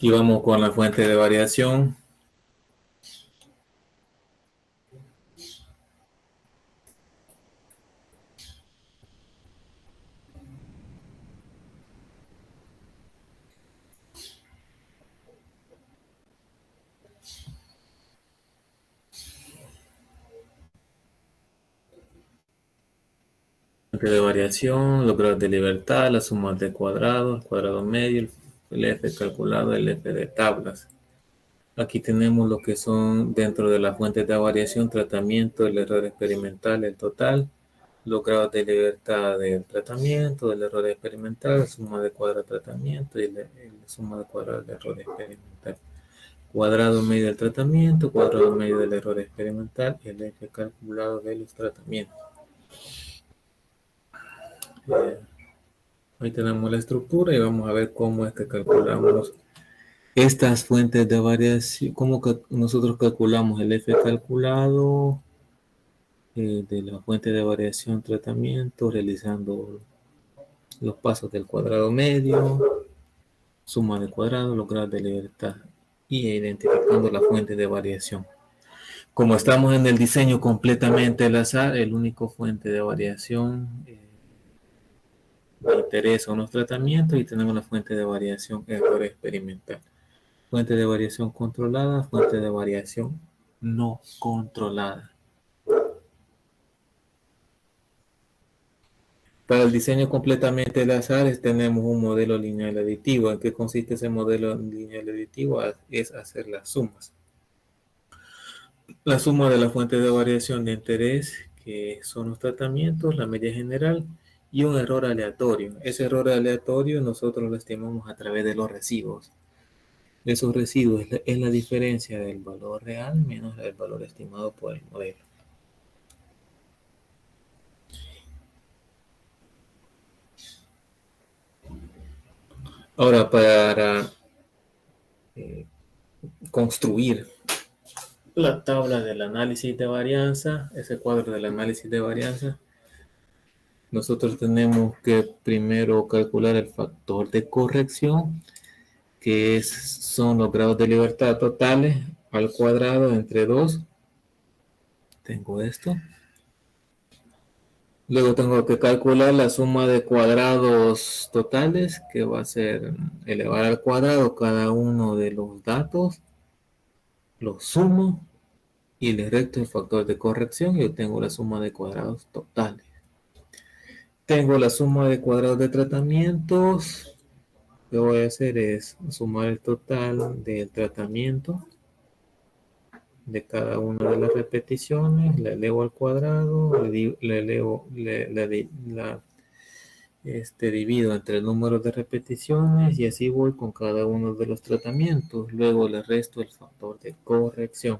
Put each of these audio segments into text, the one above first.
Y vamos con la fuente de variación. Fuente de variación, los grados de libertad, la suma de cuadrados, el cuadrado medio, el F calculado, el F de tablas. Aquí tenemos lo que son dentro de las fuentes de variación, tratamiento, el error experimental, el total, los grados de libertad del tratamiento, del error experimental, suma de cuadrado de tratamiento y la suma de cuadrado del error experimental. Cuadrado medio del tratamiento, cuadrado medio del error experimental y el F calculado de los tratamientos. Ahí tenemos la estructura y vamos a ver cómo es que calculamos estas fuentes de variación, cómo nosotros calculamos el F calculado de la fuente de variación tratamiento, realizando los pasos del cuadrado medio, suma de cuadrado, los grados de libertad y identificando la fuente de variación. Como estamos en el diseño completamente al azar, el único fuente de variación de interés son los tratamientos y tenemos la fuente de variación error experimental. Fuente de variación controlada, fuente de variación no controlada. Para el diseño completamente al azar tenemos un modelo lineal aditivo. ¿En qué consiste ese modelo lineal aditivo? Es hacer las sumas. La suma de la fuente de variación de interés, que son los tratamientos, la media general y un error aleatorio. Ese error aleatorio nosotros lo estimamos a través de los residuos. Esos residuos es la diferencia del valor real menos el valor estimado por el modelo. Ahora, para construir la tabla del análisis de varianza, ese cuadro del análisis de varianza, nosotros tenemos que primero calcular el factor de corrección, que son los grados de libertad totales al cuadrado entre 2. Tengo esto. Luego tengo que calcular la suma de cuadrados totales, que va a ser elevar al cuadrado cada uno de los datos. Los sumo y le resto el factor de corrección y obtengo la suma de cuadrados totales. Tengo la suma de cuadrados de tratamientos. Lo que voy a hacer es sumar el total del tratamiento de cada una de las repeticiones, la elevo al cuadrado, divido entre el número de repeticiones y así voy con cada uno de los tratamientos. Luego le resto el factor de corrección.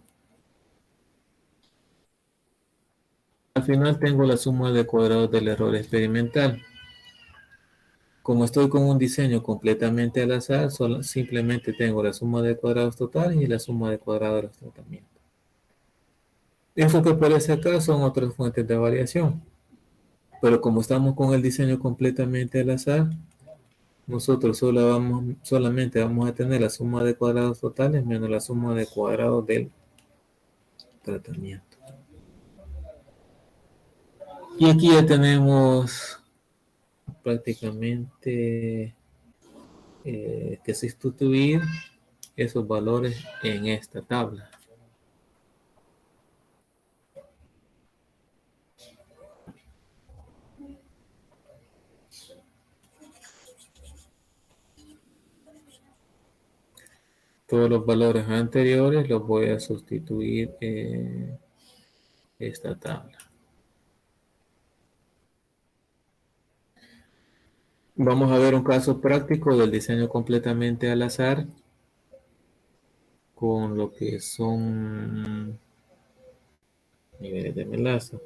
Al final tengo la suma de cuadrados del error experimental. Como estoy con un diseño completamente al azar, simplemente tengo la suma de cuadrados totales y la suma de cuadrados de los tratamientos. Eso que aparece acá son otras fuentes de variación. Pero como estamos con el diseño completamente al azar, nosotros solamente vamos a tener la suma de cuadrados totales menos la suma de cuadrados del tratamiento. Y aquí ya tenemos prácticamente que sustituir esos valores en esta tabla. Todos los valores anteriores los voy a sustituir en esta tabla. Vamos a ver un caso práctico del diseño completamente al azar con lo que son niveles de melaza.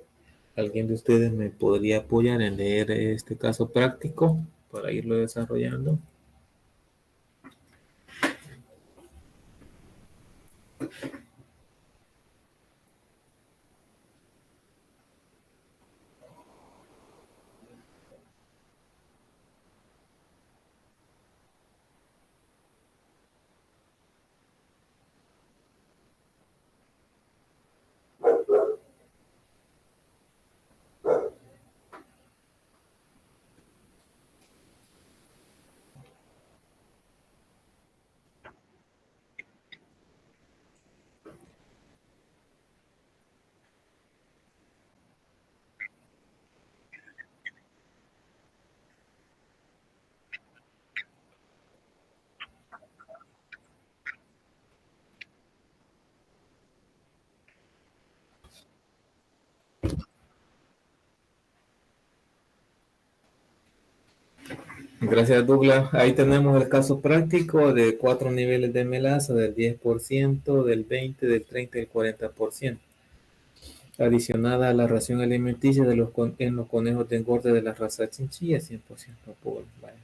¿Alguien de ustedes me podría apoyar en leer este caso práctico para irlo desarrollando? Gracias, Douglas. Ahí tenemos el caso práctico de 4 niveles de melaza, del 10%, del 20%, del 30% y del 40%, adicionada a la ración alimenticia en los conejos de engorde de la raza chinchilla, 100% polvo. Vale.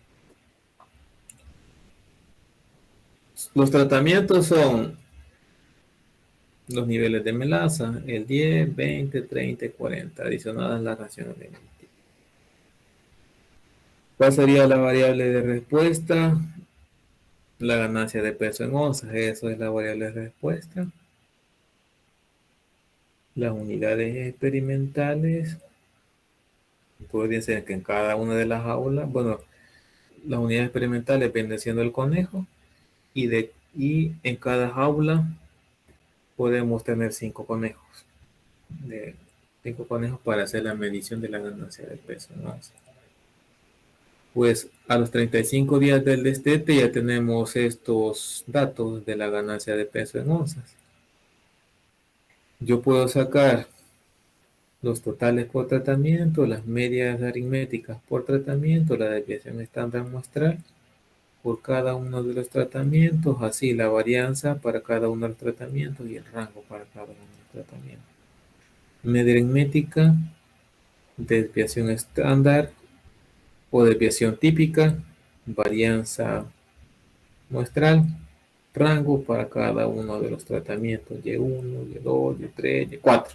Los tratamientos son los niveles de melaza, el 10, 20, 30 y 40, adicionadas a la ración alimenticia. ¿Cuál sería la variable de respuesta? La ganancia de peso en onzas, eso es la variable de respuesta. Las unidades experimentales podrían ser que en cada una de las aulas, bueno, las unidades experimentales vienen siendo el conejo y en cada jaula podemos tener 5 conejos, de 5 conejos para hacer la medición de la ganancia del peso, ¿no? Pues a los 35 días del destete ya tenemos estos datos de la ganancia de peso en onzas. Yo puedo sacar los totales por tratamiento, las medias aritméticas por tratamiento, la desviación estándar muestral por cada uno de los tratamientos, así la varianza para cada uno de los tratamientos y el rango para cada uno de los tratamientos. Media aritmética, desviación estándar o desviación típica, varianza muestral, rango para cada uno de los tratamientos, Y1, Y2, Y3, Y4.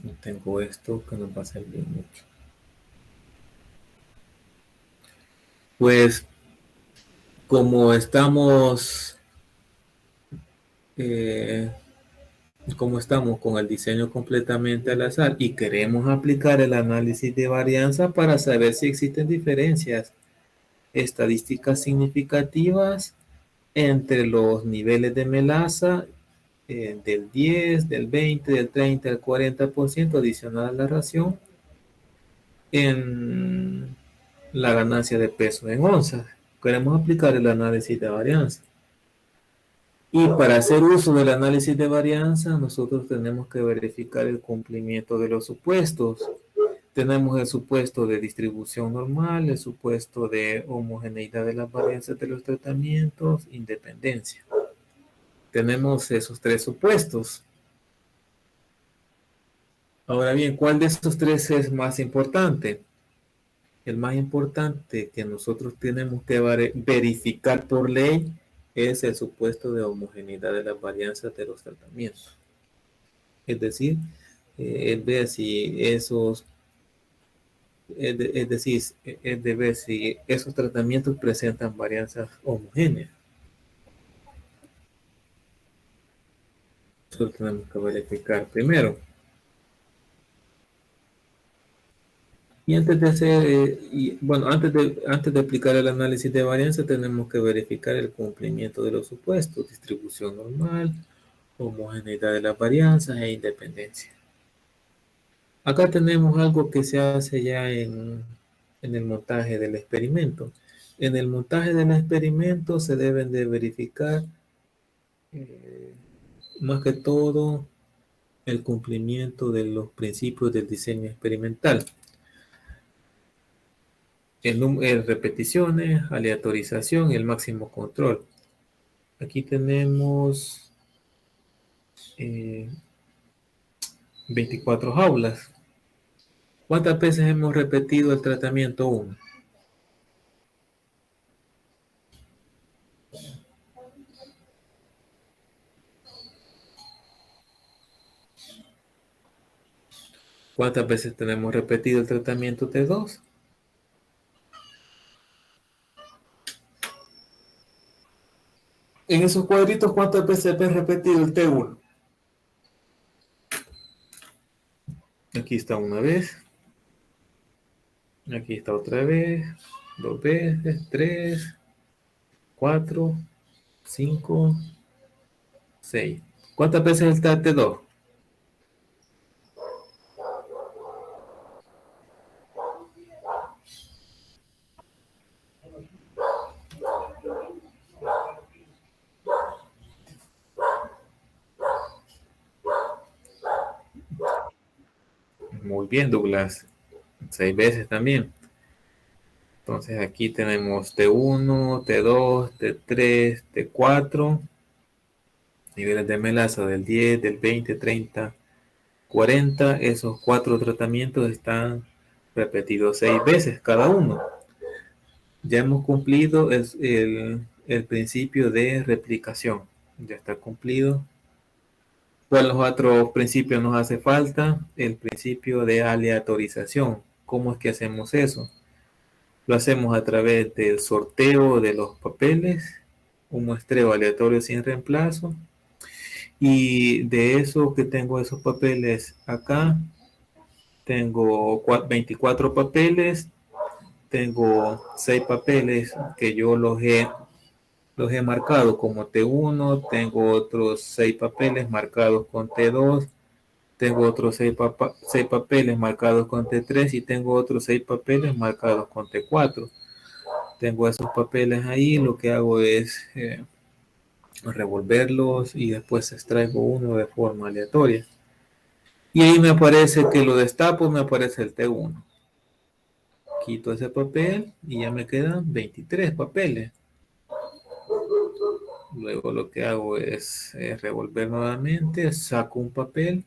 No tengo esto que nos va a servir mucho. Pues como estamos eh, como estamos con el diseño completamente al azar y queremos aplicar el análisis de varianza para saber si existen diferencias estadísticas significativas entre los niveles de melaza del 10, del 20, del 30, del 40% adicional a la ración en la ganancia de peso en onzas. Queremos aplicar el análisis de varianza. Y para hacer uso del análisis de varianza, nosotros tenemos que verificar el cumplimiento de los supuestos. Tenemos el supuesto de distribución normal, el supuesto de homogeneidad de las varianzas de los tratamientos, independencia. Tenemos esos 3 supuestos. Ahora bien, ¿cuál de estos 3 es más importante? El más importante que nosotros tenemos que verificar por ley es el supuesto de homogeneidad de las varianzas de los tratamientos. Es decir, es ver si esos, es decir, es de ver si esos tratamientos presentan varianzas homogéneas. Eso lo tenemos que verificar primero. Y antes de hacer, bueno, antes de aplicar el análisis de varianza, tenemos que verificar el cumplimiento de los supuestos, distribución normal, homogeneidad de las varianzas e independencia. Acá tenemos algo que se hace ya en el montaje del experimento. En el montaje del experimento se deben de verificar más que todo el cumplimiento de los principios del diseño experimental. El repeticiones, aleatorización y el máximo control. Aquí tenemos 24 jaulas. ¿Cuántas veces hemos repetido el tratamiento 1? ¿Cuántas veces tenemos repetido el tratamiento T2? En esos cuadritos, ¿cuántas veces he repetido el T1? Aquí está una vez. Aquí está otra vez. 2 veces. 3, 4, 5, 6. ¿Cuántas veces está T2? Muy bien, Douglas. 6 veces también. Entonces aquí tenemos T1, T2, T3, T4, niveles de melaza del 10, del 20, 30, 40. Esos 4 tratamientos están repetidos 6 veces cada uno. Ya hemos cumplido el principio de replicación. Ya está cumplido. ¿Cuáles otros principios nos hace falta? El principio de aleatorización. ¿Cómo es que hacemos eso? Lo hacemos a través del sorteo de los papeles, un muestreo aleatorio sin reemplazo. Y de eso que tengo esos papeles acá, tengo 24 papeles, tengo 6 papeles que yo los he marcado como T1, tengo otros 6 papeles marcados con T2, tengo otros 6 papeles marcados con T3 y tengo otros 6 papeles marcados con T4. Tengo esos papeles ahí, lo que hago es revolverlos y después extraigo uno de forma aleatoria. Y ahí me aparece que lo destapo, me aparece el T1. Quito ese papel y ya me quedan 23 papeles. Luego lo que hago es revolver nuevamente, saco un papel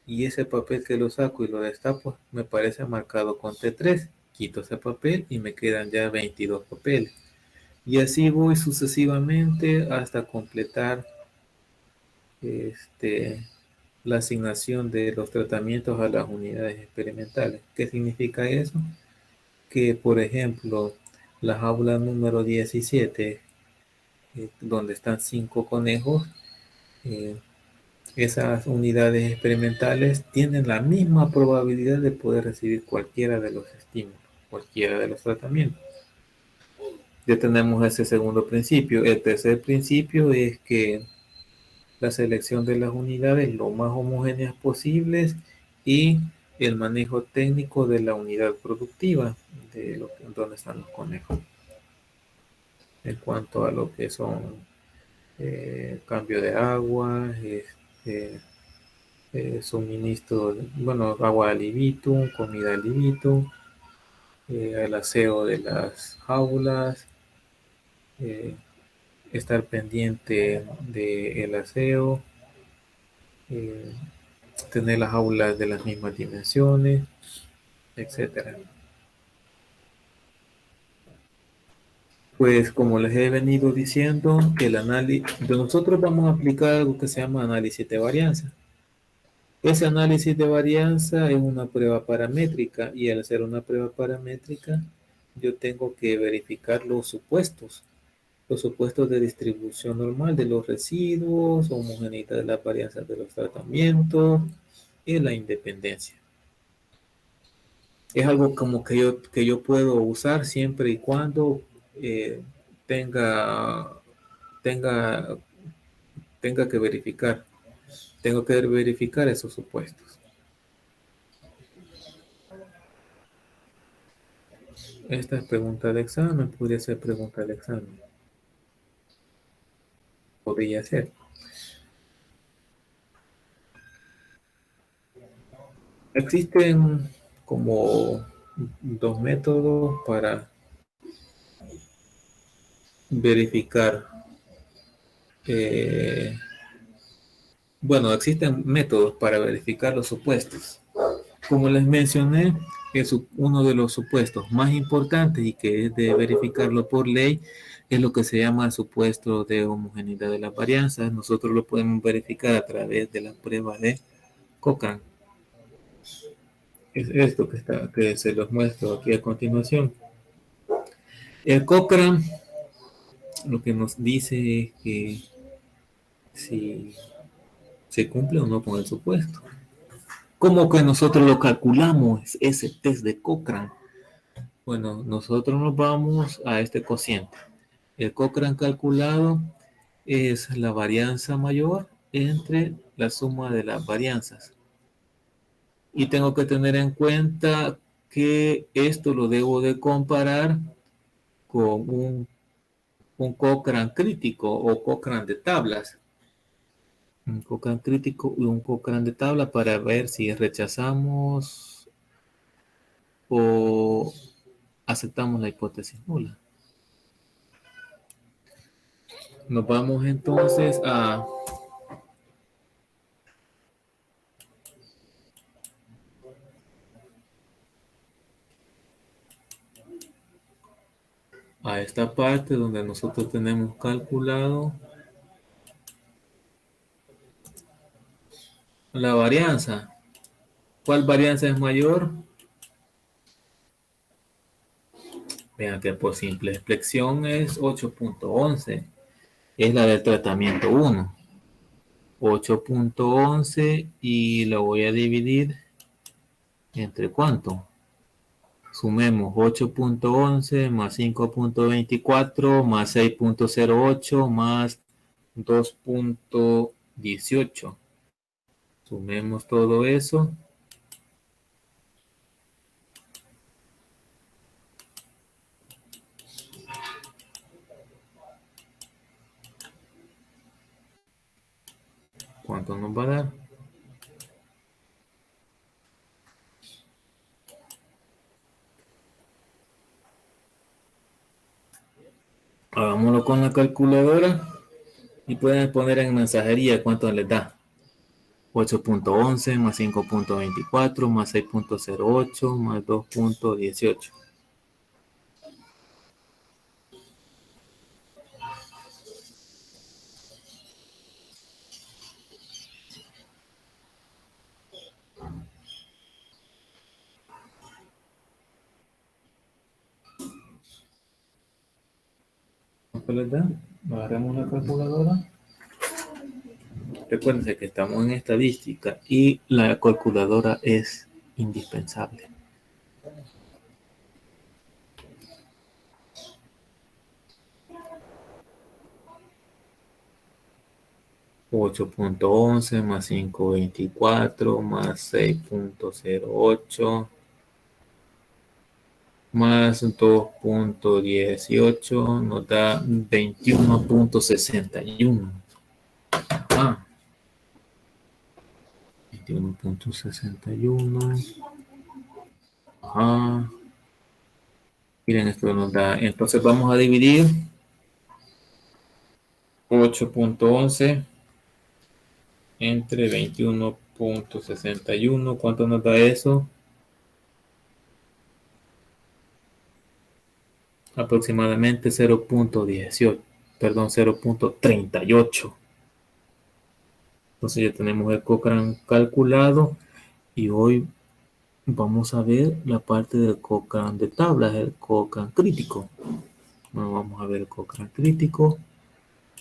y ese papel que lo saco y lo destapo me parece marcado con T3. Quito ese papel y me quedan ya 22 papeles. Y así voy sucesivamente hasta completar la asignación de los tratamientos a las unidades experimentales. ¿Qué significa eso? Que, por ejemplo, la jaula número 17, donde están 5 conejos, eh, esas unidades experimentales tienen la misma probabilidad de poder recibir cualquiera de los estímulos, cualquiera de los tratamientos. Ya tenemos ese segundo principio. El tercer principio es que la selección de las unidades lo más homogéneas posibles y el manejo técnico de la unidad productiva de donde están los conejos. En cuanto a lo que son cambio de agua, suministro, bueno, agua al libitum, comida al libitum, el aseo de las jaulas, eh, estar pendiente del aseo, eh, tener las aulas de las mismas dimensiones, etcétera. Pues como les he venido diciendo, el análisis, nosotros vamos a aplicar algo que se llama análisis de varianza. Ese análisis de varianza es una prueba paramétrica y al hacer una prueba paramétrica yo tengo que verificar los supuestos de distribución normal de los residuos, homogeneidad de las varianzas de los tratamientos y la independencia. Es algo como que yo puedo usar siempre y cuando eh, tenga, tenga, tenga que verificar. Tengo que verificar esos supuestos. Esta es pregunta de examen, podría ser pregunta de examen. Podría ser. Existen como 2 métodos para verificar. eh, bueno, existen métodos para verificar los supuestos. Como les mencioné, es uno de los supuestos más importantes y que es de verificarlo por ley, es lo que se llama el supuesto de homogeneidad de las varianzas. Nosotros lo podemos verificar a través de la prueba de Cochrane. Es esto que se los muestro aquí a continuación. El Cochrane lo que nos dice es que si se cumple o no con el supuesto. ¿Cómo que nosotros lo calculamos ese test de Cochrane? Bueno, nosotros nos vamos a este cociente. El Cochrane calculado es la varianza mayor entre la suma de las varianzas. Y tengo que tener en cuenta que esto lo debo de comparar con un Cochrane crítico o Cochrane de tablas. Un Cochrane crítico y un Cochrane de tabla para ver si rechazamos o aceptamos la hipótesis nula. Nos vamos entonces a esta parte donde nosotros tenemos calculado la varianza. ¿Cuál varianza es mayor? Vean que por simple flexión es 8.11. Es la del tratamiento 1. 8.11 y lo voy a dividir entre ¿cuánto? Sumemos 8.11 más 5.24 más 6.08 más 2.18. Sumemos todo eso. ¿Cuánto nos va a dar? Hagámoslo con la calculadora y pueden poner en mensajería cuánto les da. 8.11 más 5.24 más 6.08 más 2.18. ¿Cuánto les da? Agarramos la calculadora. Recuerden que estamos en estadística y la calculadora es indispensable. $8.11 más 5.24 más 6.08 más 2.18 nos da 21.61. Ah, 21.61. Ajá. Miren, esto nos da. Entonces vamos a dividir 8.11 entre 21.61. ¿Cuánto nos da eso? Aproximadamente 0.18. Perdón, 0.38. Entonces ya tenemos el Cochrane calculado y hoy vamos a ver la parte del Cochrane de tablas, el Cochrane crítico. Bueno, vamos a ver el Cochrane crítico.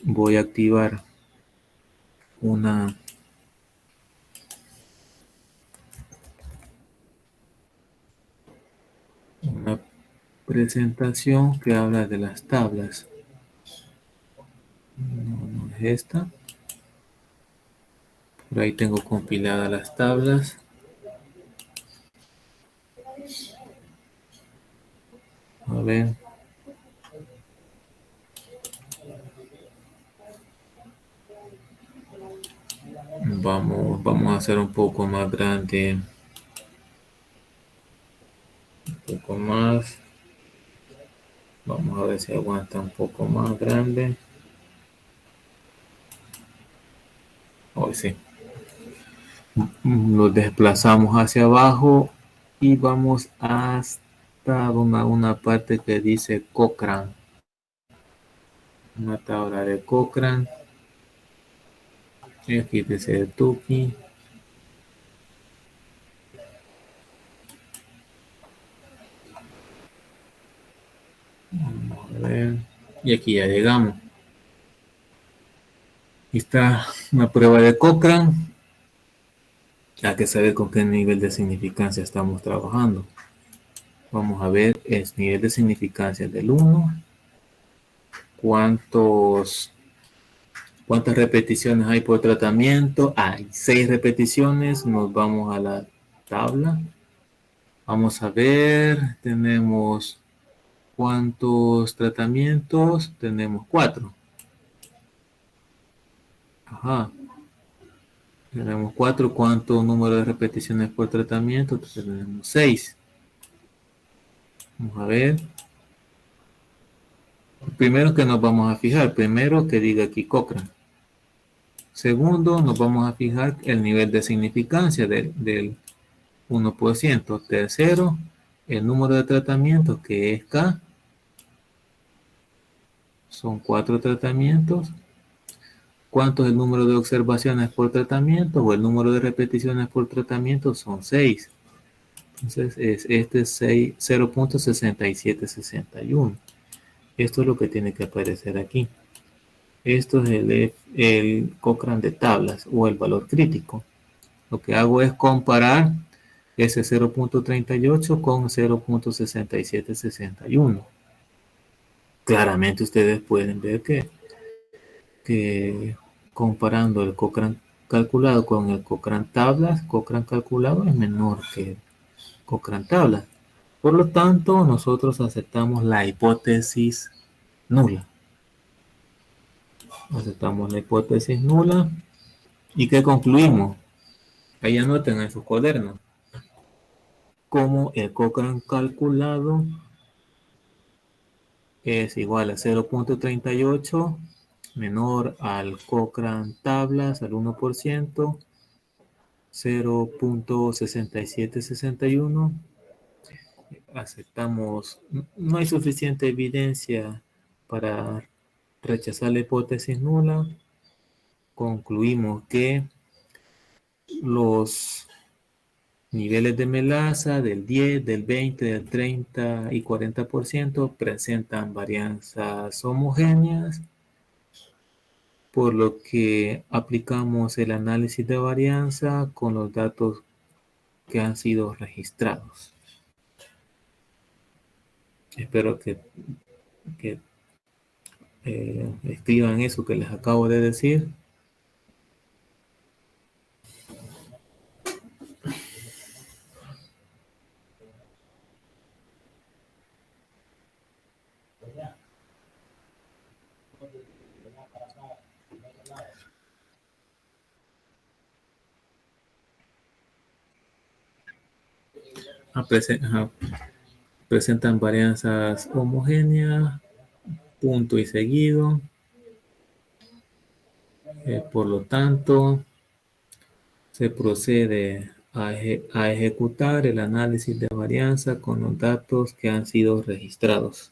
Voy a activar una presentación que habla de las tablas. No es esta. Por ahí tengo compiladas las tablas. A ver. Vamos a hacer un poco más grande. Un poco más. Vamos a ver si aguanta un poco más grande. Hoy sí. Nos desplazamos hacia abajo y vamos hasta una parte que dice Cochrane. Una tabla de Cochrane. Y aquí dice Tukey. Vamos a ver. Y aquí ya llegamos. Aquí está una prueba de Cochrane. Hay que saber con qué nivel de significancia estamos trabajando. Vamos a ver el nivel de significancia del 1. ¿Cuántas repeticiones hay por tratamiento? Hay 6 repeticiones. Nos vamos a la tabla. Vamos a ver. Tenemos ¿cuántos tratamientos? Tenemos 4. Ajá. Tenemos 4. ¿Cuánto número de repeticiones por tratamiento? Tenemos 6. Vamos a ver. Primero que nos vamos a fijar, primero que diga aquí Cochrane. Segundo, nos vamos a fijar el nivel de significancia del 1%. Tercero, el número de tratamientos que es K. Son 4 tratamientos. ¿Cuánto es el número de observaciones por tratamiento? O el número de repeticiones por tratamiento son 6. Entonces, este es 0.6761. Esto es lo que tiene que aparecer aquí. Esto es el Cochrane de tablas o el valor crítico. Lo que hago es comparar ese 0.38 con 0.6761. Claramente ustedes pueden ver que comparando el Cochrane calculado con el Cochrane tablas, Cochrane calculado es menor que Cochrane tablas. Por lo tanto, nosotros aceptamos la hipótesis nula. Aceptamos la hipótesis nula. ¿Y qué concluimos? Ahí anoten en sus cuadernos. Como el Cochrane calculado es igual a 0.38 menor al Cochrane tablas al 1%, 0.6761. Aceptamos, no hay suficiente evidencia para rechazar la hipótesis nula. Concluimos que los niveles de melaza del 10, del 20, del 30 y 40% presentan varianzas homogéneas, por lo que aplicamos el análisis de varianza con los datos que han sido registrados. Espero que escriban eso que les acabo de decir. Presentan varianzas homogéneas, punto y seguido. Por lo tanto, se procede a ejecutar el análisis de varianza con los datos que han sido registrados.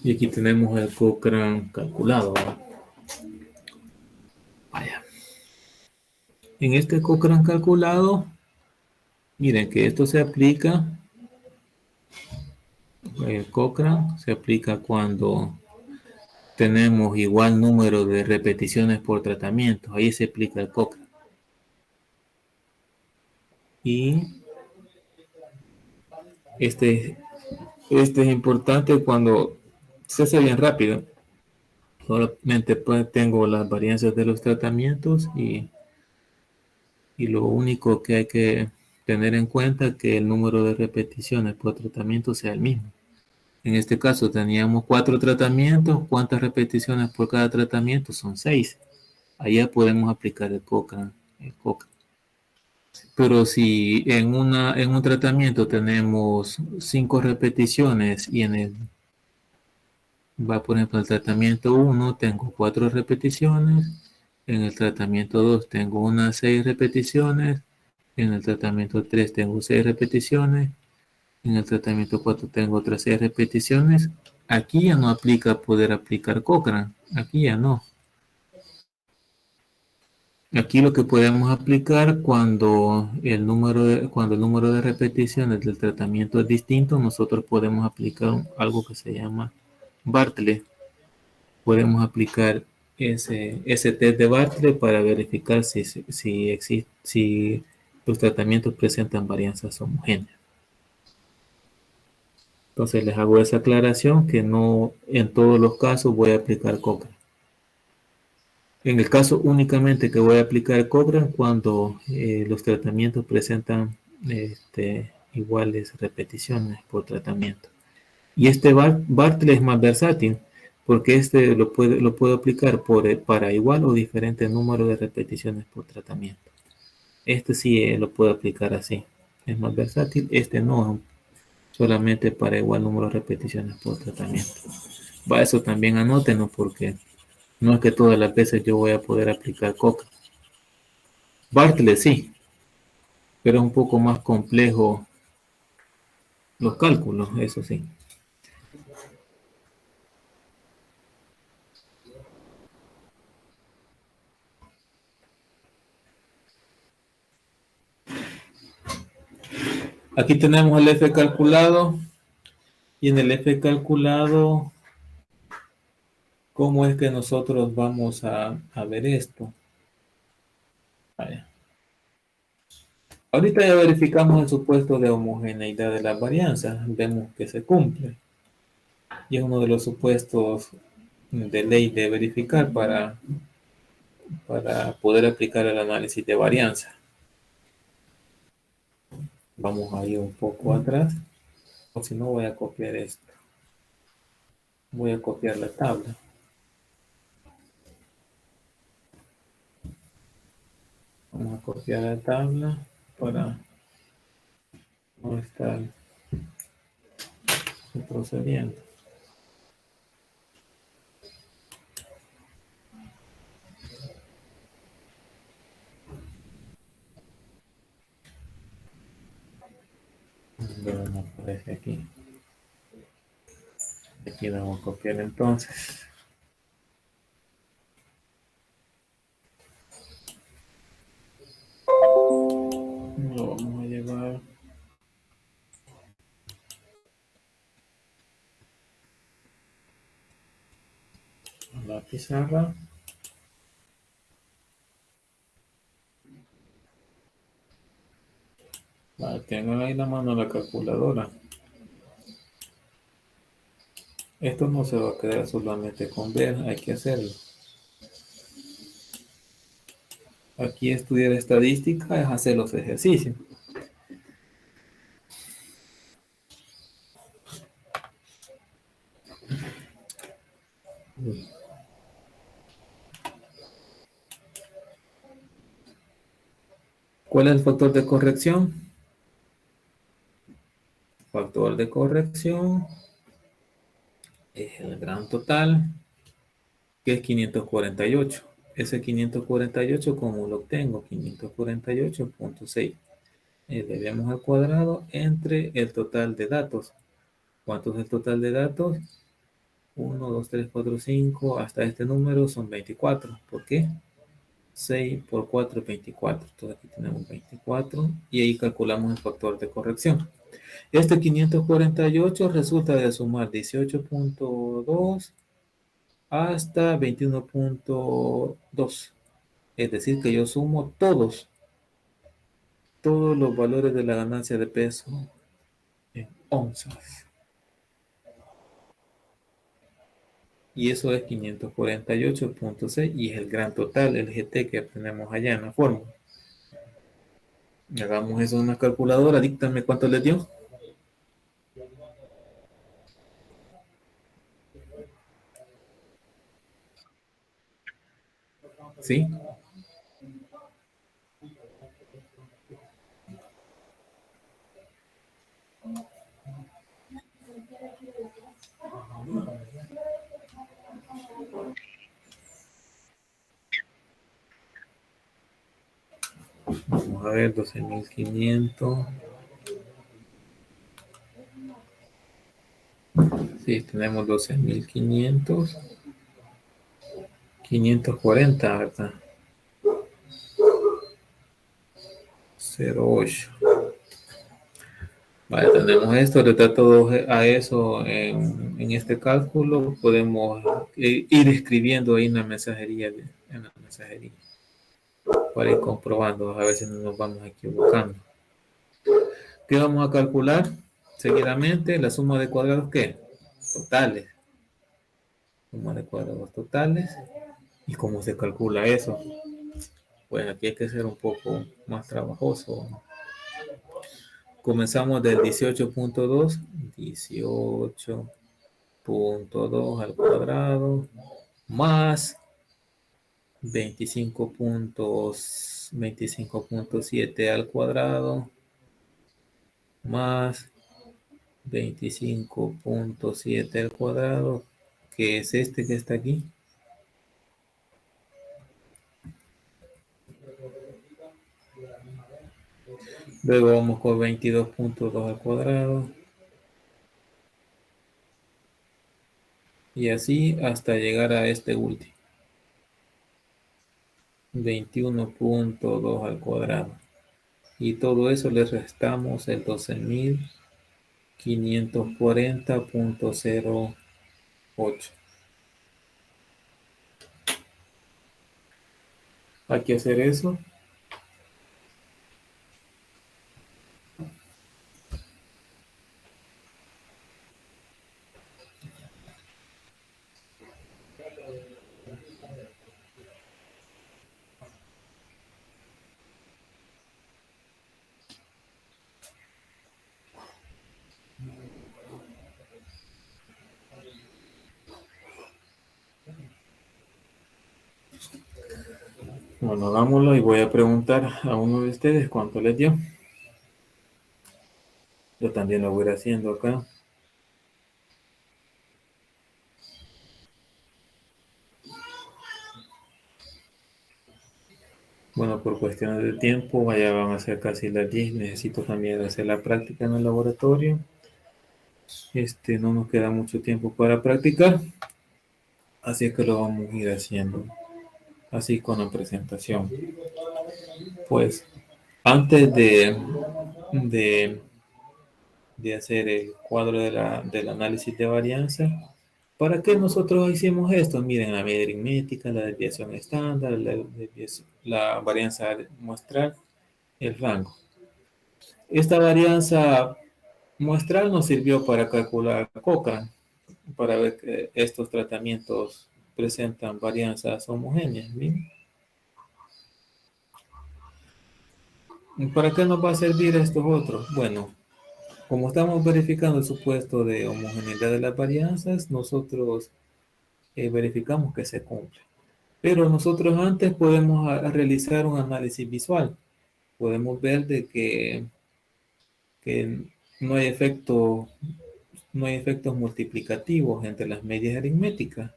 Y aquí tenemos el Cochrane calculado. Vaya. En este Cochrane calculado, miren que esto se aplica, el Cochrane se aplica cuando tenemos igual número de repeticiones por tratamiento. Ahí se aplica el Cochrane. Y este es importante cuando se hace bien rápido. Solamente tengo las varianzas de los tratamientos y lo único que hay que tener en cuenta es que el número de repeticiones por tratamiento sea el mismo. En este caso teníamos 4 tratamientos. ¿Cuántas repeticiones por cada tratamiento? Son 6. Allá podemos aplicar el Cochrane. Pero si en un tratamiento tenemos 5 repeticiones y por ejemplo, el tratamiento 1 tengo 4 repeticiones, en el tratamiento 2 tengo unas 6 repeticiones, en el tratamiento 3 tengo 6 repeticiones, en el tratamiento 4 tengo otras 6 repeticiones. Aquí ya no aplica poder aplicar Cochrane, aquí ya no. Aquí lo que podemos aplicar cuando el número de repeticiones del tratamiento es distinto, nosotros podemos aplicar algo que se llama Bartlett. Podemos aplicar ese test de Bartlett para verificar si los tratamientos presentan varianzas homogéneas. Entonces les hago esa aclaración que no en todos los casos voy a aplicar Cochrane. En el caso únicamente que voy a aplicar Cochrane cuando los tratamientos presentan iguales repeticiones por tratamiento. Y este Bartlett es más versátil porque este lo puedo aplicar para igual o diferente número de repeticiones por tratamiento. Este sí lo puedo aplicar así. Es más versátil. Este no, solamente para igual número de repeticiones por tratamiento. Va, eso también anótenlo porque no es que todas las veces yo voy a poder aplicar coca. Bartlett sí, pero es un poco más complejo los cálculos, eso sí. Aquí tenemos el F calculado y en el F calculado, ¿cómo es que nosotros vamos a ver esto? Vaya. Ahorita ya verificamos el supuesto de homogeneidad de las varianzas, vemos que se cumple y es uno de los supuestos de ley de verificar para poder aplicar el análisis de varianza. Vamos a ir un poco atrás, o si no voy a copiar esto. Voy a copiar la tabla. Vamos a copiar la tabla para no estar retrocediendo. No aparece aquí. Aquí vamos a copiar entonces. Lo vamos a llevar a la pizarra. Tengan ahí la mano la calculadora. Esto no se va a quedar solamente con ver, hay que hacerlo. Aquí estudiar estadística es hacer los ejercicios. ¿Cuál es el factor de corrección? Factor de corrección es el gran total, que es 548. Ese 548, ¿cómo lo obtengo? 548.6. Elevemos al cuadrado entre el total de datos. ¿Cuánto es el total de datos? 1, 2, 3, 4, 5, hasta este número son 24. ¿Por qué? 6 por 4 es 24. Entonces aquí tenemos 24 y ahí calculamos el factor de corrección. Este 548 resulta de sumar 18.2 hasta 21.2. Es decir, que yo sumo todos los valores de la ganancia de peso en onzas. Y eso es 548.6 y es el gran total, el GT que tenemos allá en la fórmula. Hagamos eso en una calculadora, díctame cuánto le dio. ¿Sí? Vamos a ver, 12.500. Sí, tenemos 12.500. 540, ¿verdad? 08. Vale, tenemos esto, le trato a eso en este cálculo. Podemos ir escribiendo ahí en la mensajería, para ir comprobando, a ver si no nos vamos equivocando. ¿Qué vamos a calcular? Seguidamente, la suma de cuadrados, ¿qué? Totales. Suma de cuadrados totales. ¿Y cómo se calcula eso? Pues aquí hay que ser un poco más trabajoso Comenzamos del 18.2, 18.2 al cuadrado, más 25.7 al cuadrado, más 25.7 al cuadrado, que es este que está aquí. Luego vamos con 22.2 al cuadrado. Y así hasta llegar a este último. 21.2 al cuadrado. Y todo eso le restamos el 12.540.08. Hay que hacer eso. Bueno, hagámoslo y voy a preguntar a uno de ustedes cuánto les dio. Yo también lo voy a ir haciendo acá. Bueno, por cuestiones de tiempo, ya van a ser casi las 10. Necesito también hacer la práctica en el laboratorio. No nos queda mucho tiempo para practicar. Así que lo vamos a ir haciendo así con la presentación. Pues antes de, de hacer el cuadro del análisis de varianza, ¿para qué nosotros hicimos esto? Miren, la media aritmética, la desviación estándar, la varianza muestral, el rango. Esta varianza muestral nos sirvió para calcular Cochrane, para ver que estos tratamientos presentan varianzas homogéneas. ¿Bien? ¿Para qué nos va a servir estos otros? Bueno, como estamos verificando el supuesto de homogeneidad de las varianzas, nosotros verificamos que se cumple. Pero nosotros antes podemos realizar un análisis visual. Podemos ver de que no hay no hay efectos multiplicativos entre las medias aritméticas.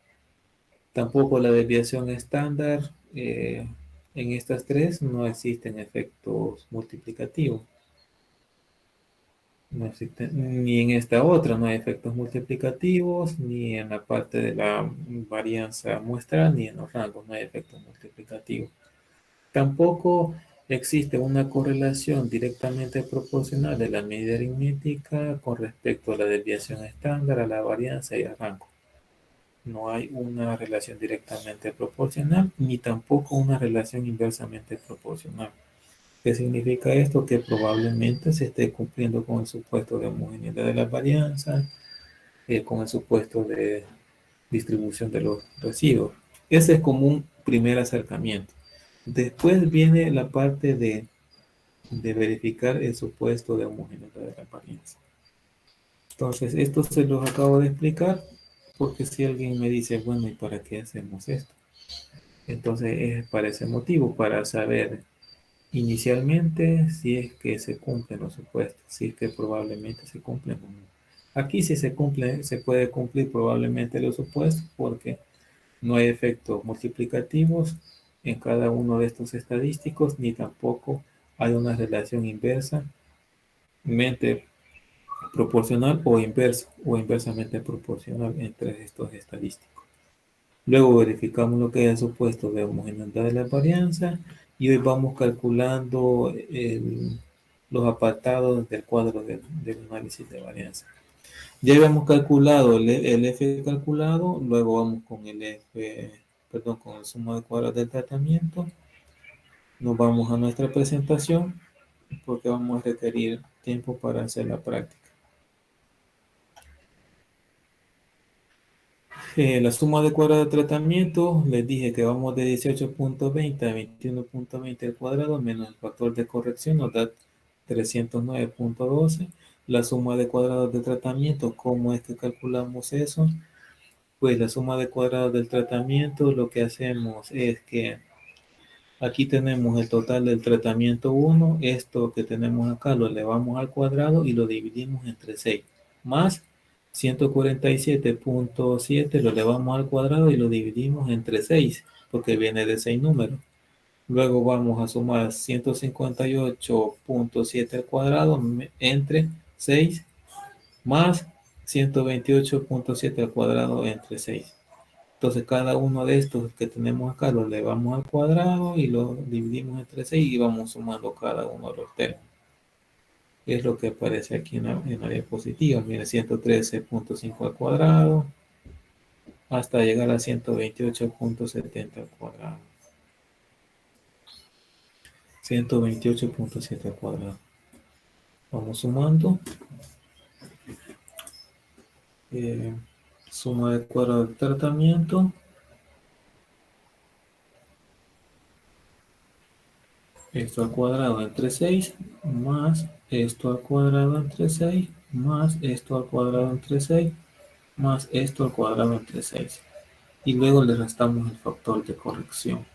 Tampoco la desviación estándar. En estas tres no existen efectos multiplicativos. No existe, ni en esta otra no hay efectos multiplicativos, ni en la parte de la varianza muestral, ni en los rangos no hay efectos multiplicativos. Tampoco existe una correlación directamente proporcional de la medida aritmética con respecto a la desviación estándar, a la varianza y al rango. No hay una relación directamente proporcional, ni tampoco una relación inversamente proporcional. ¿Qué significa esto? Que probablemente se esté cumpliendo con el supuesto de homogeneidad de las varianzas, con el supuesto de distribución de los residuos. Ese es como un primer acercamiento. Después viene la parte de verificar el supuesto de homogeneidad de las varianzas. Entonces, esto se los acabo de explicar porque si alguien me dice, bueno, ¿y para qué hacemos esto? Entonces, es para ese motivo, para saber inicialmente, si es que se cumplen los supuestos, si es que probablemente se cumplen o no. Aquí sí se cumple, se puede cumplir probablemente los supuestos porque no hay efectos multiplicativos en cada uno de estos estadísticos, ni tampoco hay una relación inversamente proporcional o inversa o inversamente proporcional entre estos estadísticos. Luego verificamos lo que es el supuesto de homogeneidad de la varianza y hoy vamos calculando los apartados del cuadro del análisis de varianza. Ya habíamos calculado el F calculado, luego vamos con el F, perdón, con el suma de cuadrados del tratamiento. Nos vamos a nuestra presentación porque vamos a requerir tiempo para hacer la práctica. La suma de cuadrados de tratamiento, les dije que vamos de 18.20 a 21.20 al cuadrado menos el factor de corrección, nos da 309.12. La suma de cuadrados de tratamiento, ¿cómo es que calculamos eso? Pues la suma de cuadrados del tratamiento, lo que hacemos es que aquí tenemos el total del tratamiento 1, esto que tenemos acá lo elevamos al cuadrado y lo dividimos entre 6, más 147.7 lo elevamos al cuadrado y lo dividimos entre 6, porque viene de 6 números. Luego vamos a sumar 158.7 al cuadrado entre 6 más 128.7 al cuadrado entre 6. Entonces cada uno de estos que tenemos acá lo elevamos al cuadrado y lo dividimos entre 6 y vamos sumando cada uno de los términos. Es lo que aparece aquí en la diapositiva. Mira, 113.5 al cuadrado hasta llegar a 128.70 al cuadrado. 128.7 al cuadrado. Vamos sumando. Suma de cuadrado de tratamiento. Esto al cuadrado entre 6 más esto al cuadrado entre 6 más esto al cuadrado entre 6 más esto al cuadrado entre 6. Y luego le restamos el factor de corrección.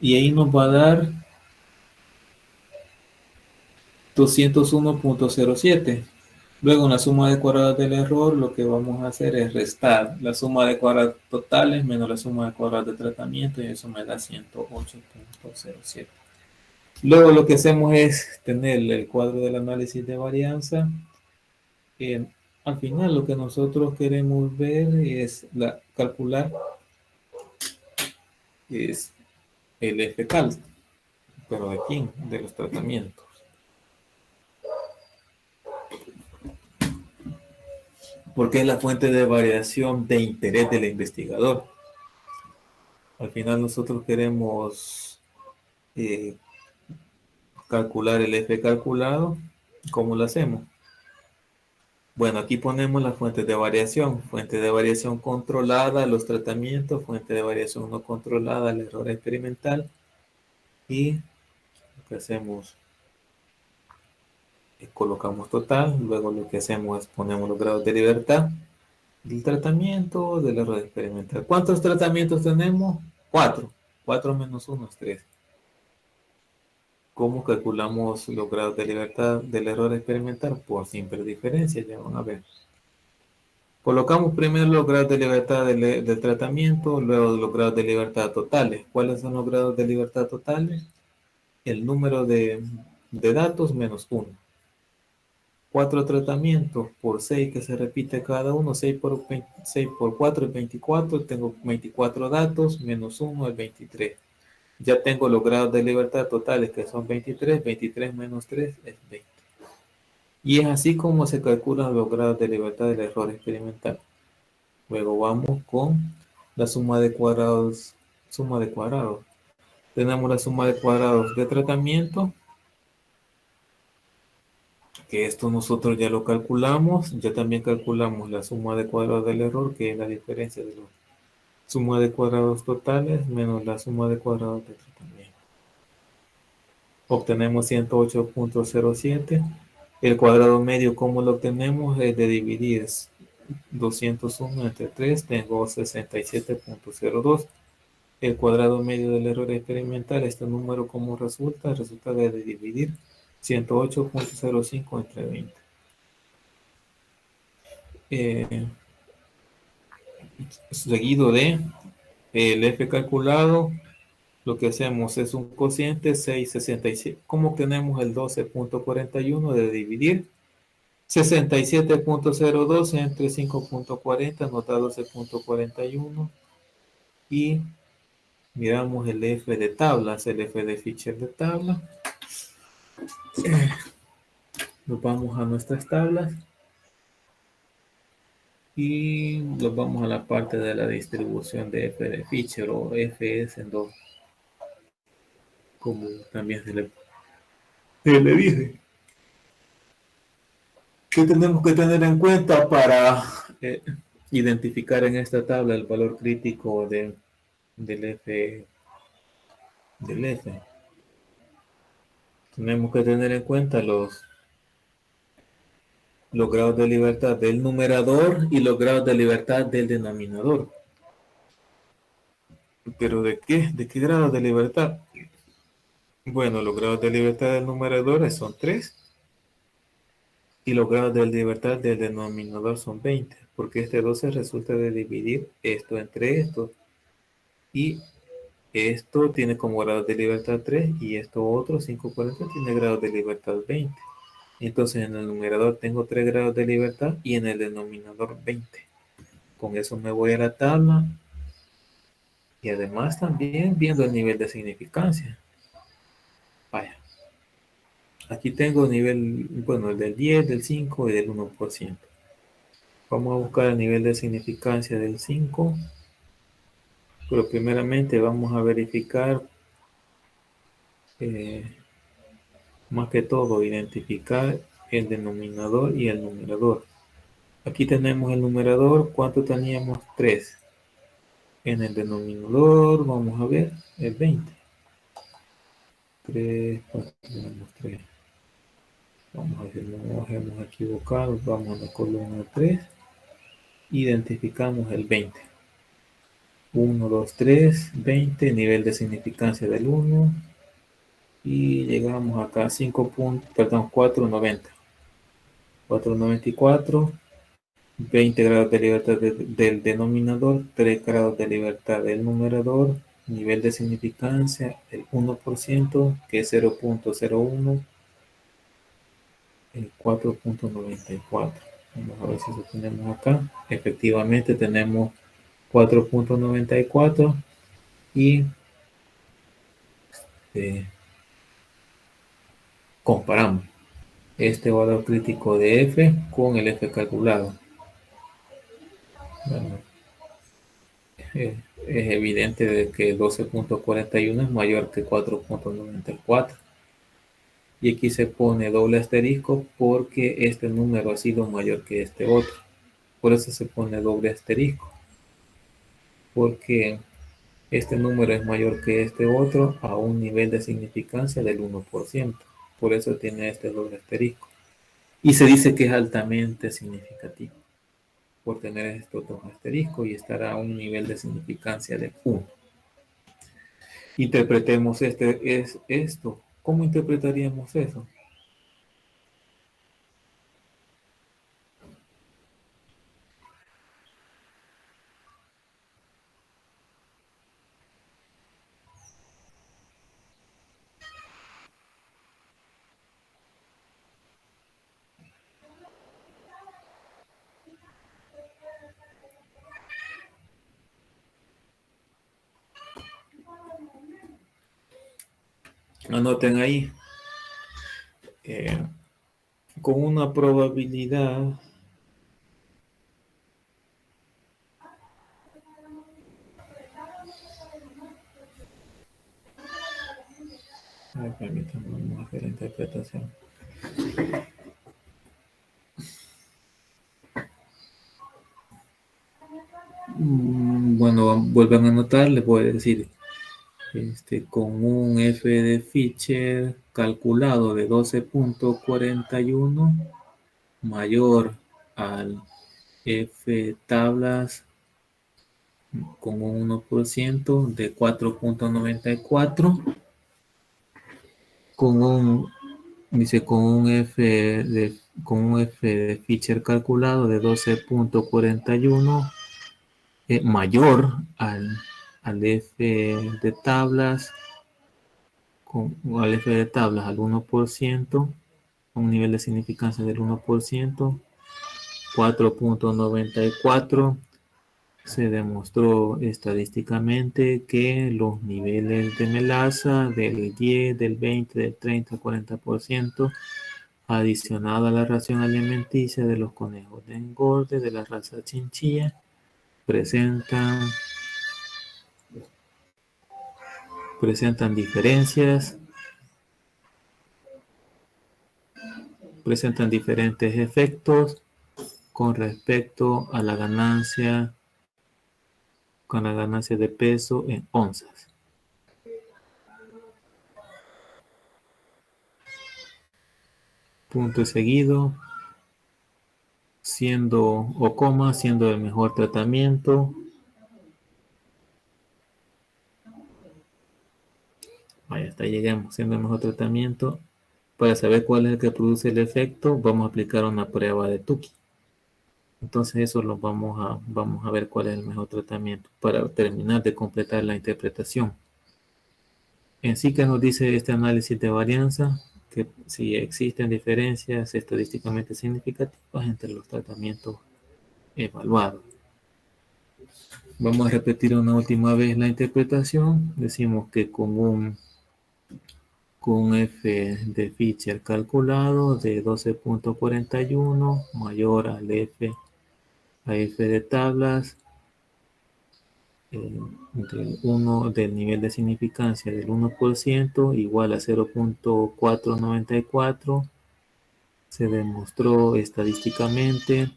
Y ahí nos va a dar 201.07. Luego en la suma de cuadrados del error lo que vamos a hacer es restar la suma de cuadrados totales menos la suma de cuadrados de tratamiento y eso me da 108.07. Luego lo que hacemos es tener el cuadro del análisis de varianza. Al final lo que nosotros queremos ver es calcular es el F-cal, pero ¿de quién? De los tratamientos. Porque es la fuente de variación de interés del investigador. Al final nosotros queremos calcular el F calculado. ¿Cómo lo hacemos? Bueno, aquí ponemos las fuentes de variación. Fuente de variación controlada, los tratamientos. Fuente de variación no controlada, el error experimental. Y lo que hacemos es colocamos total. Luego lo que hacemos es ponemos los grados de libertad del tratamiento, del error experimental. ¿Cuántos tratamientos tenemos? 4. 4 menos 1 es 3. ¿Cómo calculamos los grados de libertad del error experimental? Por simple diferencia, ya van a ver. Colocamos primero los grados de libertad del tratamiento, luego los grados de libertad totales. ¿Cuáles son los grados de libertad totales? El número de datos menos 1. 4 tratamientos por 6 que se repite cada uno. 6 por 4 es 24. Tengo 24 datos menos 1 es 23. Ya tengo los grados de libertad totales que son 23. 23 menos 3 es 20. Y es así como se calculan los grados de libertad del error experimental. Luego vamos con la suma de cuadrados. Suma de cuadrados. Tenemos la suma de cuadrados de tratamiento, que esto nosotros ya lo calculamos. Ya también calculamos la suma de cuadrados del error, que es la diferencia de la suma de cuadrados totales menos la suma de cuadrados de tratamiento. Obtenemos 108.07. El cuadrado medio, ¿cómo lo obtenemos? Es de dividir 201 entre 3, tengo 67.02. El cuadrado medio del error experimental, este número, ¿cómo resulta? Resulta de dividir 108.05 entre 20. Seguido de el F calculado, lo que hacemos es un cociente 6,67. ¿Cómo obtenemos el 12.41 de dividir 67.02 entre 5.40? Nos da 12.41 y miramos el F de tablas, el F de Fisher de tabla. Nos vamos a nuestras tablas y nos vamos a la parte de la distribución de F de Fisher o FS en 2, como también se le dice. ¿Qué tenemos que tener en cuenta para identificar en esta tabla el valor crítico del F? Tenemos que tener en cuenta los grados de libertad del numerador y los grados de libertad del denominador. ¿Pero de qué? ¿De qué grados de libertad? Bueno, los grados de libertad del numerador son 3 y los grados de libertad del denominador son 20, porque este 12 resulta de dividir esto entre esto. Y esto tiene como grado de libertad 3 y esto otro 540 tiene grado de libertad 20. Entonces en el numerador tengo 3 grados de libertad y en el denominador 20. Con eso me voy a la tabla y además también viendo el nivel de significancia. Vaya, aquí tengo nivel, bueno, el del 10, del 5 y del 1%. Vamos a buscar el nivel de significancia del 5, pero primeramente vamos a verificar, eh, más que todo, identificar el denominador y el numerador. Aquí tenemos el numerador, ¿cuánto teníamos? 3. En el denominador, vamos a ver, el 20. 3, 4, tenemos 3. Vamos a ver si no nos hemos equivocado. Vamos a la columna 3. Identificamos el 20. 1, 2, 3, 20. Nivel de significancia del 1. Y llegamos acá a 5 puntos, perdón, 490. 494. 20 grados de libertad del denominador, 3 grados de libertad del numerador, nivel de significancia, el 1%, que es 0.01, el 4.94. Vamos a ver si lo tenemos acá. Efectivamente tenemos 4.94 y eh, comparamos este valor crítico de F con el F calculado. Bueno, es evidente de que 12.41 es mayor que 4.94. Y aquí se pone doble asterisco porque este número ha sido mayor que este otro. Por eso se pone doble asterisco. Porque este número es mayor que este otro a un nivel de significancia del 1%. Por eso tiene este doble asterisco. Y se dice que es altamente significativo por tener estos dos asteriscos y estar a un nivel de significancia de 1. Interpretemos esto. ¿Cómo interpretaríamos eso? Anoten ahí. Eh, con una probabilidad permítanme, vamos a hacer la interpretación. Bueno, vuelvan a anotar, les voy a decir, con un F de Fisher calculado de 12.41 mayor al F tablas con un 1% de 4.94 con un dice con un F de Fisher calculado de 12.41 mayor al F de tablas al F de tablas al 1%, un nivel de significancia del 1%, 4.94. Se demostró estadísticamente que los niveles de melaza del 10, del 20, del 30, 40%, adicionado a la ración alimenticia de los conejos de engorde de la raza chinchilla, presentan, presentan diferencias, presentan diferentes efectos con respecto a la ganancia, con la ganancia de peso en onzas. punto seguido, siendo o coma, siendo el mejor tratamiento. Ahí hasta lleguemos, siendo el mejor tratamiento. Para saber cuál es el que produce el efecto, vamos a aplicar una prueba de Tukey. Entonces eso lo vamos a ver cuál es el mejor tratamiento para terminar de completar la interpretación. En sí que nos dice este análisis de varianza, que si existen diferencias estadísticamente significativas entre los tratamientos evaluados. Vamos a repetir una última vez la interpretación. Decimos que con f de Fischer calculado de 12.41 mayor al f de tablas del nivel de significancia del 1% igual a 0.494, se demostró estadísticamente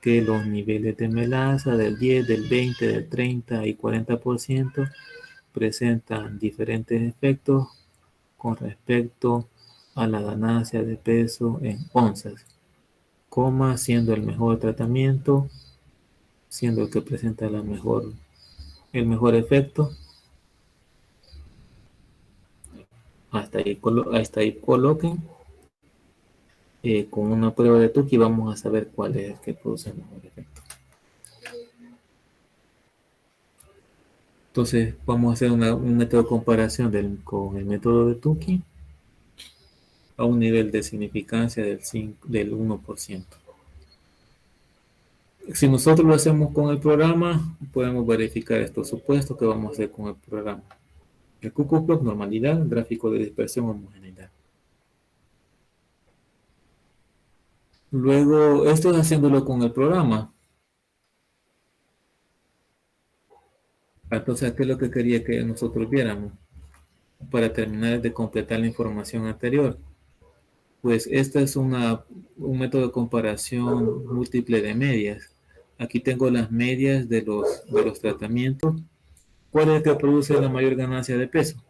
que los niveles de melaza del 10, del 20, del 30 y 40% presentan diferentes efectos con respecto a la ganancia de peso en onzas, siendo el mejor tratamiento, siendo el que presenta el mejor efecto. Hasta ahí coloquen. Con una prueba de Tukey vamos a saber cuál es el que produce el mejor efecto. Entonces vamos a hacer un método de comparación con el método de Tukey a un nivel de significancia del 1%. Si nosotros lo hacemos con el programa, podemos verificar estos supuestos que vamos a hacer con el programa. El QQ-Plot, normalidad, gráfico de dispersión, homogeneidad. Luego, esto es haciéndolo con el programa. Entonces, ¿qué es lo que quería que nosotros viéramos? Para terminar de completar la información anterior. Pues este es un método de comparación múltiple de medias. Aquí tengo las medias de los tratamientos. ¿Cuál es el que produce la mayor ganancia de peso?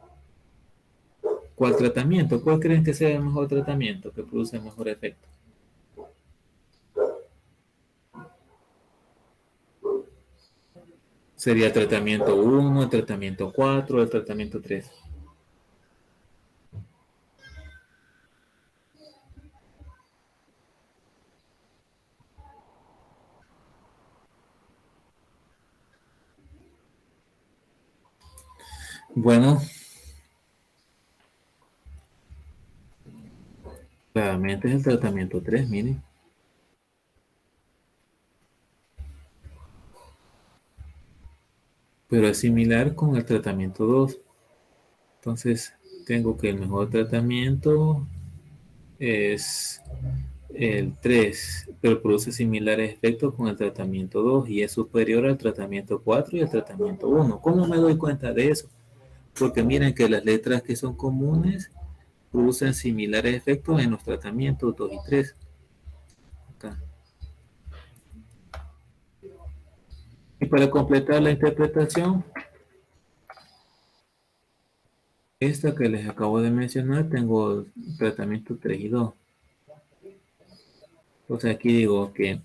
¿Cuál tratamiento? ¿Cuál creen que sea el mejor tratamiento que produce el mejor efecto? ¿Sería el tratamiento 1, el tratamiento 4, el tratamiento 3? Bueno, claramente es el tratamiento 3, miren. Pero es similar con el tratamiento 2. Entonces, tengo que el mejor tratamiento es el 3, pero produce similares efectos con el tratamiento 2 y es superior al tratamiento 4 y al tratamiento 1. ¿Cómo me doy cuenta de eso? Porque miren que las letras que son comunes producen similares efectos en los tratamientos 2 y 3. Acá. Y para completar la interpretación, esta que les acabo de mencionar, tengo tratamiento 3 y 2. Entonces aquí digo que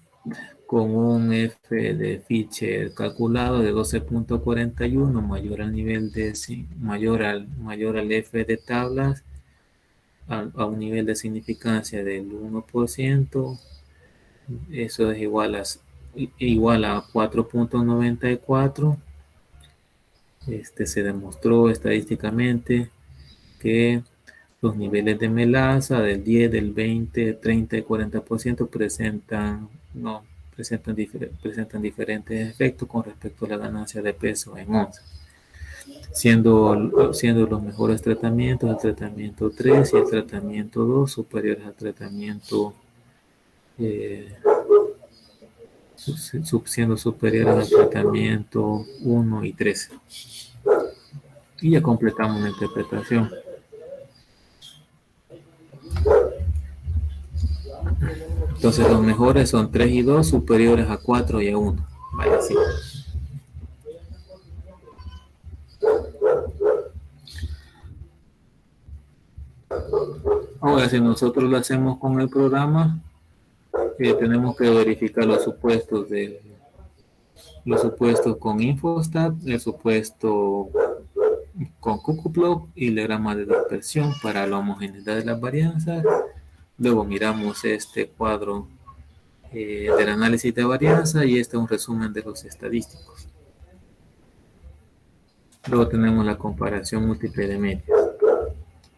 con un f de Fischer calculado de 12.41 mayor al nivel de mayor al f de tablas a un nivel de significancia del 1%, eso es igual a 4.94. Se demostró estadísticamente que los niveles de melaza del 10, del 20, 30 y 40% presentan diferentes efectos con respecto a la ganancia de peso en onzas, siendo los mejores tratamientos el tratamiento 3 y el tratamiento 2 superiores al tratamiento siendo superiores al tratamiento 1 y 3. Y ya completamos la interpretación. Entonces los mejores son 3 y 2 superiores a 4 y a 1. Vale, sí. Ahora Ahora, si nosotros lo hacemos con el programa, tenemos que verificar los supuestos con Infostat, el supuesto con Cuckooplot y el diagrama de dispersión para la homogeneidad de las varianzas. Luego miramos este cuadro del análisis de varianza y este es un resumen de los estadísticos. Luego tenemos la comparación múltiple de medias.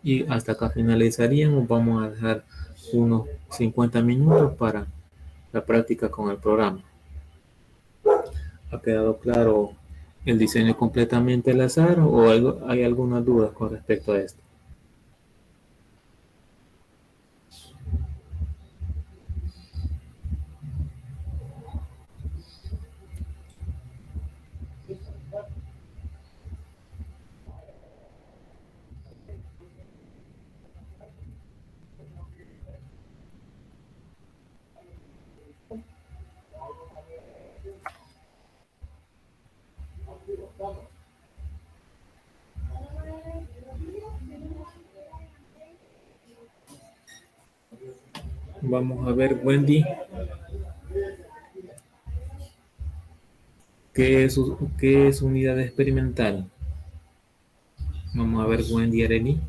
Y hasta acá finalizaríamos. Vamos a dejar unos 50 minutos para la práctica con el programa. ¿Ha quedado claro el diseño completamente al azar o hay alguna duda con respecto a esto? Vamos a ver, Wendy, ¿qué es unidad experimental? Vamos a ver, Wendy Areli.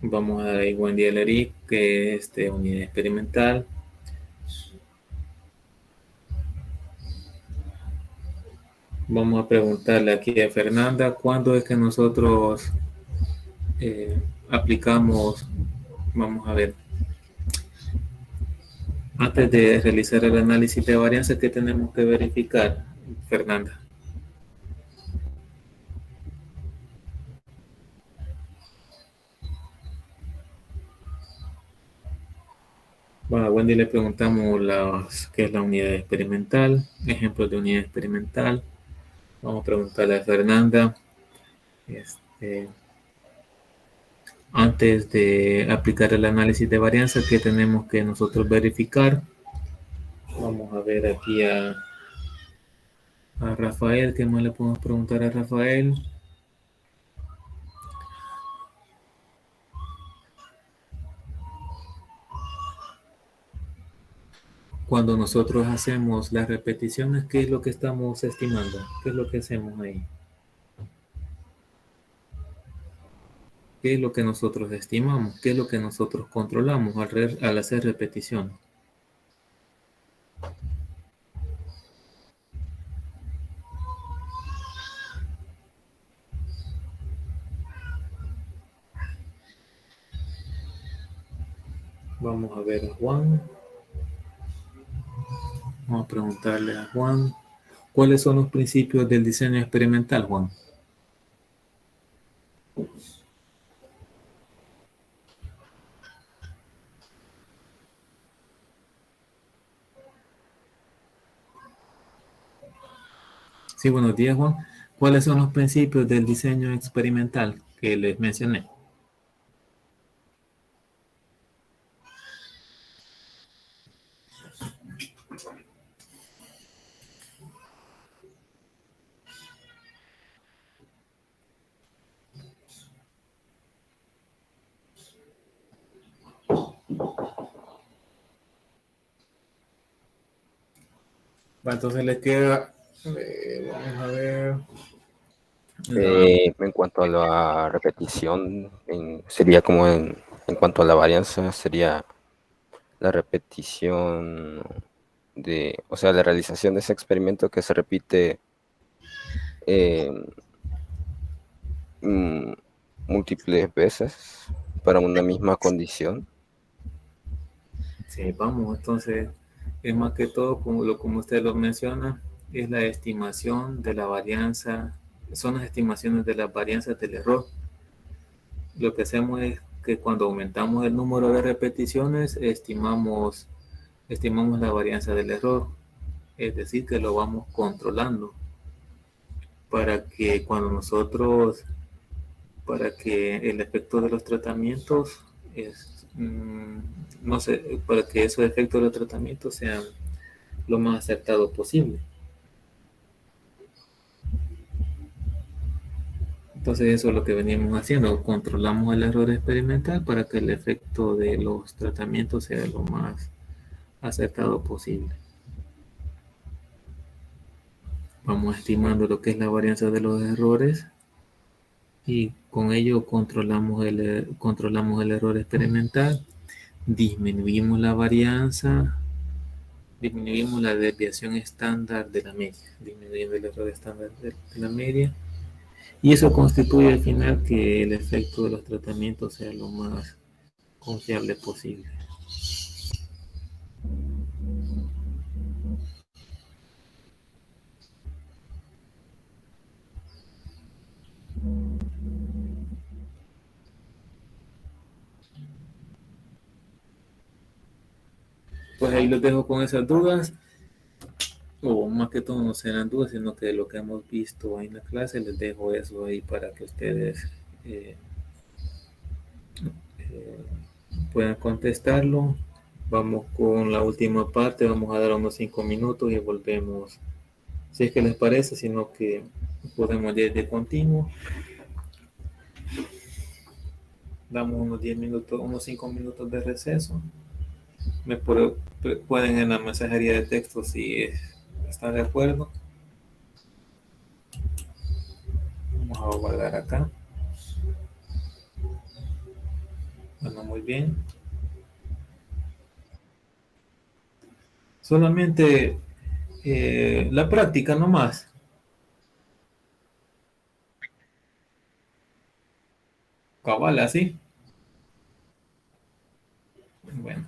Vamos a dar ahí Wendy Areli, que es unidad experimental. Vamos a preguntarle aquí a Fernanda, ¿cuándo es que nosotros aplicamos? Vamos a ver. Antes de realizar el análisis de varianza, ¿qué tenemos que verificar, Fernanda? Bueno, a Wendy le preguntamos qué es la unidad experimental, ejemplos de unidad experimental. Vamos a preguntarle a Fernanda, antes de aplicar el análisis de varianza, ¿qué tenemos que nosotros verificar? Vamos a ver aquí a Rafael, ¿qué más le podemos preguntar a Rafael? Cuando nosotros hacemos las repeticiones, ¿qué es lo que estamos estimando? ¿Qué es lo que hacemos ahí? ¿Qué es lo que nosotros estimamos? ¿Qué es lo que nosotros controlamos al hacer repeticiones? Vamos a ver a Juan. Vamos a preguntarle a Juan. ¿Cuáles son los principios del diseño experimental, Juan? Sí, buenos días, Juan. ¿Cuáles son los principios del diseño experimental que les mencioné? Entonces les queda, vamos a ver. En cuanto a la repetición, sería como en cuanto a la varianza, sería la repetición o sea, la realización de ese experimento que se repite múltiples veces para una misma condición. Sí, vamos, entonces es más que todo, como usted lo menciona, es la estimación de la varianza, son las estimaciones de las varianzas del error. Lo que hacemos es que cuando aumentamos el número de repeticiones, estimamos la varianza del error, es decir, que lo vamos controlando para que para que el efecto de los tratamientos no sé, para que esos efectos de los tratamientos sean lo más acertados posible. Entonces eso es lo que venimos haciendo, controlamos el error experimental para que el efecto de los tratamientos sea lo más acertado posible. Vamos estimando lo que es la varianza de los errores y con ello controlamos el error experimental, disminuimos la varianza, disminuimos la desviación estándar de la media, disminuyendo el error estándar de la media. Y eso constituye al final que el efecto de los tratamientos sea lo más confiable posible. Pues ahí los dejo con esas dudas, o más que todo no serán dudas, sino que lo que hemos visto ahí en la clase, les dejo eso ahí para que ustedes eh, eh, puedan contestarlo. Vamos con la última parte, vamos a dar unos 5 minutos y volvemos, si es que les parece, sino que podemos ir de continuo. Damos unos 10 minutos, unos 5 minutos de receso. Pueden en la mensajería de texto si están de acuerdo. Vamos a guardar acá. Bueno, muy bien. Solamente la práctica nomás. Cabal, así. Bueno.